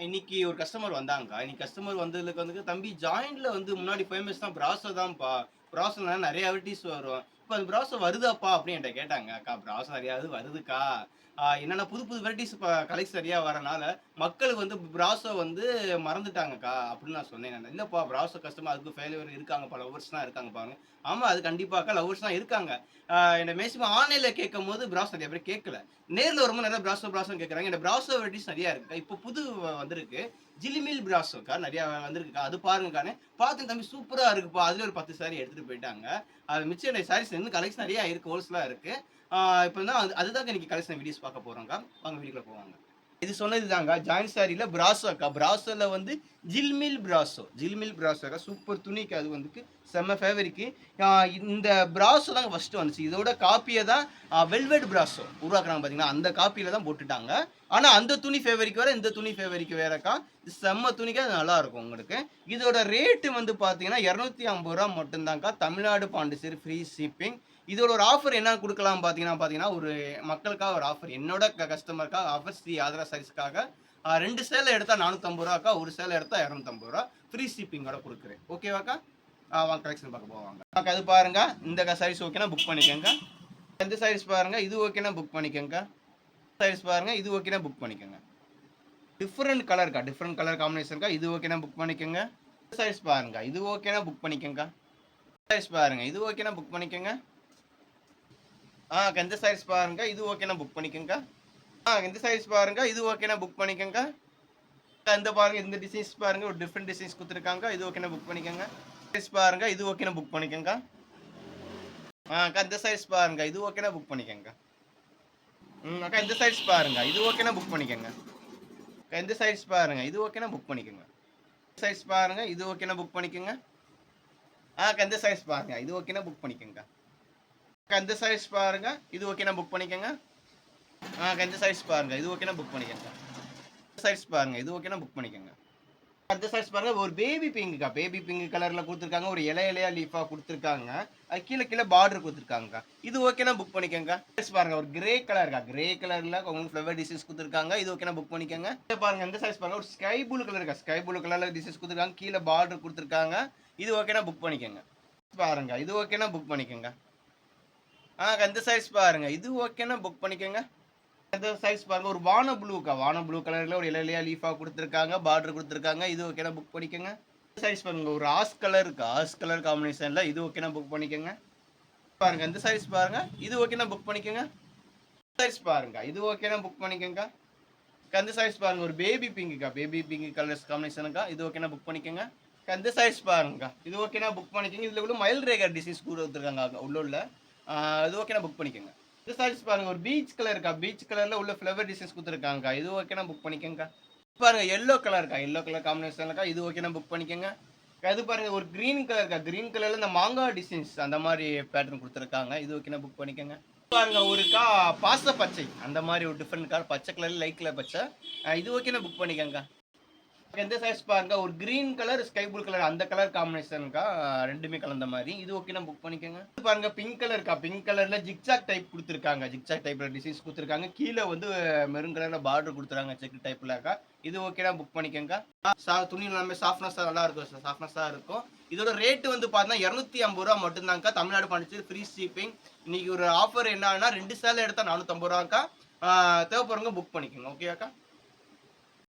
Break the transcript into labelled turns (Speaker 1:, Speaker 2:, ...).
Speaker 1: இன்னைக்கு ஒரு கஸ்டமர் வந்தாங்கக்கா. இன்னைக்கு கஸ்டமர் வந்ததுக்கு "தம்பி ஜாயிண்ட்ல முன்னாடி ஃபேமஸ் தான் பிராசோ தான்ப்பா. பிராசோல நெறைய வெரைட்டீஸ் வரும். இப்ப அந்த பிராசோ வருதாப்பா?" அப்படின்னு என்ட்ட கேட்டாங்க. "அக்கா பிராசோ நெறையாவது வருதுக்கா. என்னன்னா புது புது வெரைட்டீஸ் இப்ப கலெக்ஷன் நெறையா வரனால, மக்கள் பிராசோ மறந்துட்டாங்கக்கா." அப்படின்னு நான் சொன்னேன் நானு. "இல்லப்பா பிராசோ கஸ்டமர் அதுக்கு ஃபெயிலியர் இருக்காங்கப்பா. லவ்வர்ஸ்லாம் இருக்காங்க பாருங்க." "ஆமா அது கண்டிப்பாக்கா லவ்வர்ஸ்லாம் இருக்காங்க." என்ன மேக்ஸிமம் ஆன்லைன்ல கேட்கும்போது பிராசோ நெறைய பேர் கேட்கல. நேர்ல வரும்போது நெறைய பிராசோன்னு கேட்கறாங்க. இந்த பிராசோ வெரைட்டீஸ் நெறைய இருக்குக்கா. இப்போ புது வந்திருக்கு. ஜிலிமில் பிராசோக்கா நெறைய வந்திருக்குக்கா. அது பாருங்கக்கான்னு. பார்த்தேன் தம்பி சூப்பரா இருக்குப்பா. அதுல ஒரு 10 சாரி எடுத்துட்டு போயிட்டாங்க. அது மிச்சம் சாரீஸ் இன்னும் கலெக்ஷன் நெறைய இருக்கு. ஹோல்சேலா இருக்கு. இப்ப தான் அதுதாங்க இன்னைக்கு கலெக்ஷன் வீடியோஸ் பார்க்க போறோம்க்கா. வாங்க வீடியோக்குள்ள போவாங்க. இது சொன்னது தாங்க. ஜாயிண்ட் சாரில பிராசோக்கா. பிராசோல ஜில்மில் பிராசோ. ஜில்மில் பிராசோக்கா. சூப்பர் துணிக்கா அது செம்ம ஃபேவரிக்கு. ஆ இந்த பிராசோ தாங்க ஃபர்ஸ்ட் வந்துச்சு. இதோட காப்பிய தான் வெல்வெட் பிராசோ உருவாக்குனாங்க பார்த்தீங்களா? அந்த காப்பியில தான் போட்டுட்டாங்க. ஆனா அந்த துணி ஃபேவரிக்கு வேற, இந்த துணி ஃபேவரிக்கு வேறக்கா. செம்ம துணிக்கா அது நல்லா இருக்கும் உங்களுக்கு. இதோட ரேட் பார்த்தீங்கன்னா, ரூ. 250 மட்டும் தான்க்கா. Tamil Nadu, Pondicherry free shipping. இதோட ஒரு ஆஃபர் என்ன குடுக்கலாம் பார்த்தீங்கன்னா, ஒரு மக்களுக்காக ஒரு ஆஃபர். என்னோட கஸ்டமருக்காக ஆஃபர் ஸ்ரீ ஆதரா சாரீஸ்க்காக 2 சேலை எடுத்தா ரூ. 450க்கா, 1 சேலை எடுத்தா ரூ. 250 ஃப்ரீ ஷிப்பிங்கோட குடுக்குறேன். ஓகேவாக்கா? வாங்க கலெக்ஷன் பார்க்க போவாங்க. அது பாருங்க. இந்த சாரீஸ் ஓகேனா புக் பண்ணிக்கங்க. இந்த சாரீஸ் பாருங்க. இது ஓகேனா புக் பண்ணிக்கங்க. சாரீஸ் பாருங்க. இது ஓகேனா புக் பண்ணிக்கங்க. டிஃபரண்ட் கலர்க்கா. டிஃபரண்ட் கலர் காம்பினேஷன்க்கா. இது ஓகேனா புக் பண்ணிக்கங்க. சாரீஸ் பாருங்க. இது ஓகேனா புக் பண்ணிக்கங்க. சாரீஸ் பாருங்க. இது ஓகேனா புக் பண்ணிக்கங்க. இந்த சாரீஸ் பாருங்க. இது ஓகேனா புக் பண்ணிக்கங்க. இந்த சாரீஸ் பாருங்க. இது ஓகேனா புக் பண்ணிக்கங்க. இந்த பாருங்க. இந்த டிசைன்ஸ் பாருங்க. ஒரு டிஃபரண்ட் டிசைன்ஸ் குடுத்துருக்காங்க. இது ஓகேனா புக் பண்ணிக்கங்க. சாரீஸ் பாருங்க. இது ஓகேனா புக் பண்ணிக்கங்க. இந்த சாரீஸ் பாருங்க. இது ஓகேனா புக் பண்ணிக்கங்க. அக்கா இந்த சாரீஸ் பாருங்க. இது ஓகேனா புக் பண்ணிக்கங்க. இந்த சாரீஸ் பாருங்க. இது ஓகேனா புக் பண்ணிக்கங்க. சைஸ் பாருங்க. இது ஓகேனா புக் பண்ணிக்கங்க. இந்த சைஸ் பாருங்க. இது ஓகேனா புக் பண்ணிக்கங்க. இந்த சைஸ் பாருங்க. இது ஓகேனா புக் பண்ணிக்கங்க. இந்த சைஸ் பாருங்க. இது ஓகேனா புக் பண்ணிக்கங்க. சைஸ் பாருங்க. இது ஓகேனா புக் பண்ணிக்கங்க. அந்த சைஸ் பாருங்க. ஒரு பேபி பிங்க்க்கா. பேபி பிங்க் கலர்ல குடுத்துருக்காங்க. ஒரு இலையா லீஃபா குடுத்துருக்காங்க. கீழ பார்டர் குடுத்துருக்காங்கக்கா. இது ஓகேனா புக் பண்ணிக்கங்க. சைஸ் பாருங்க. ஒரு கிரே கலர்க்கா. கிரே கலர்ல உங்களுக்கு ஃப்ளவர் டிசைன்ஸ் குடுத்துருக்காங்க. இது ஓகேனா புக் பண்ணிக்கங்க. இத பாருங்க. இந்த சைஸ் பாருங்க. ஒரு ஸ்கை ப்ளூ கலர்க்கா. ஸ்கை ப்ளூ கலர்ல டிசைன்ஸ் குடுத்துருக்காங்க. கீழ பார்டர் குடுத்துருக்காங்க. இது ஓகேனா புக் பண்ணிக்கங்க. பாருங்க. இது ஓகேனா புக் பண்ணிக்கங்க. இந்த சைஸ் பாருங்க. இது ஓகேனா புக் பண்ணிக்கங்க. இந்த சைஸ் பாருங்க. ஒரு வான ப்ளூக்கா. வான ப்ளூ கலர்ல ஒரு இலையா லீஃபா குடுத்துருக்காங்க. பார்டர் குடுத்துருக்காங்க. இது ஓகேனா புக் பண்ணிக்கங்க. சைஸ் பாருங்க. ஒரு ஆஷ் கலர்க்கா. ஆஷ் கலர் காம்பினேஷன்ல இது ஓகேனா புக் பண்ணிக்கங்க. பாருங்க. இந்த சைஸ் பாருங்க. இது ஓகேனா புக் பண்ணிக்கங்க. சைஸ் பாருங்க. இது ஓகேனா புக் பண்ணிக்கங்க. இந்த சைஸ் பாருங்க. ஒரு பேபி பிங்க்க்கா. பேபி பிங்க் கலர்ஸ் காம்பினேஷனுக்கா. இது ஓகேனா புக் பண்ணிக்கங்க. இந்த சைஸ் பாருங்க. இது ஓகேனா புக் பண்ணிக்கங்க. இதுல கூட மயில் ரேகா டிசைன்ஸ் கூட குடுத்துருக்காங்க உள்ள. இது ஓகேனா புக் பண்ணிக்கங்க. இந்த சாரீஸ் பாருங்க. ஒரு பீச் கலர்க்கா. பீச் கலர்ல உள்ள ஃப்ளவர் டிசைன்ஸ் குடுத்துருக்காங்கக்கா. இது ஓகேனா புக் பண்ணிக்கங்கக்கா. பாருங்க எல்லோ கலர்க்கா. எல்லோ கலர் காம்பினேஷன்லக்கா. இது ஓகேனா புக் பண்ணிக்கங்க. இது பாருங்க ஒரு கிரீன் கலர்க்கா. கிரீன் கலர்ல இந்த மாங்காய் டிசைன்ஸ் அந்த மாரி பேட்டர்ன் குடுத்துருக்காங்க. இது ஓகேனா புக் பண்ணிக்கங்க. பாருங்க ஒருக்கா பாச பச்சை. அந்த மாரி ஒரு டிஃபரண்ட் கலர். பச்சை கலர்ல லைட் கலர் பச்சை. இது ஓகேனா புக் பண்ணிக்கங்கக்கா. எந்த சைஸ் பாருங்க. ஒரு green colour, sky blue colour அந்த கலர் காம்பினேஷன்க்கா. 2மே கலந்த மாரி. இது ஓகேனா புக் பண்ணிக்கங்க. இது பாருங்க பிங்க் கலர்க்கா. பிங்க் கலர்ல ஜிக்ஜாக் டைப் குடுத்துருக்காங்க. ஜிக்ஜாக் டைப்ல டிசைன்ஸ் குடுத்துருக்காங்க. கீழ மெரூன் கலர்ல பார்டர் குடுத்துருக்காங்க. செக் டைப்லக்கா. இது ஓகேனா புக் பண்ணிக்கங்கக்கா. துணி எல்லாமே சாஃப்ட்னஸா நல்லா இருக்கும். சாஃப்ட்னஸா இருக்கும். இதோட ரேட் பார்த்தீங்கன்னா ரூ. 250 மட்டும் தான்க்கா. Tamil Nadu, Pondicherry free shipping. இன்னைக்கு ஒரு ஆஃபர் என்னன்னா 2 சேலை எடுத்தா ரூ. 450க்கா. தேவைப்படுறவங்க புக் பண்ணிக்கோங்க. ஓகேவாக்கா?